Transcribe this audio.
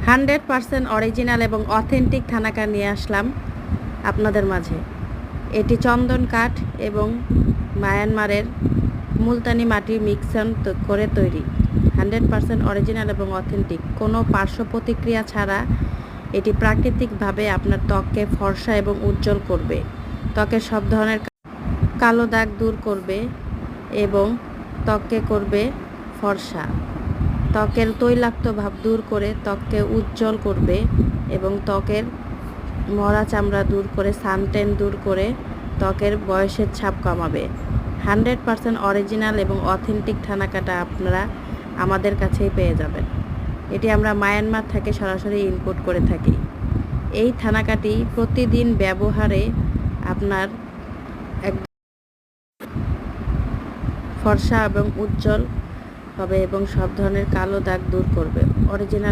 100% original এবং authentic thanaka নিয়ে আসলাম আপনাদের মাঝে। এটি চন্দন কাঠ এবং মায়ানমারের মুলতানি মাটির মিক্সন করে তৈরি। 100% অরিজিনাল এবং অথেন্টিক, কোনো পার্শ্ব প্রতিক্রিয়া ছাড়া এটি প্রাকৃতিকভাবে আপনার ত্বককে ফর্সা এবং উজ্জ্বল করবে, ত্বকের সব ধরনের কালো দাগ দূর করবে এবং ত্বককে করবে ফর্সা, ত্বকের তৈলাক্ত ভাব দূর করে ত্বককে উজ্জ্বল করবে এবং ত্বকের মরা চামড়া দূর করে, সানটেন দূর করে ত্বকের বয়সের ছাপ কমাবে। 100% অরিজিনাল এবং অথেন্টিক থানাকাটা আপনারা আমাদের কাছেই পেয়ে যাবেন। এটি আমরা মায়ানমার থেকে সরাসরি ইম্পোর্ট করে থাকি। এই থানাকাটি প্রতিদিন ব্যবহারে আপনার এক ফর্সা এবং উজ্জ্বল হবে এবং সব ধরনের কালো দাগ দূর করবে। অরিজিনাল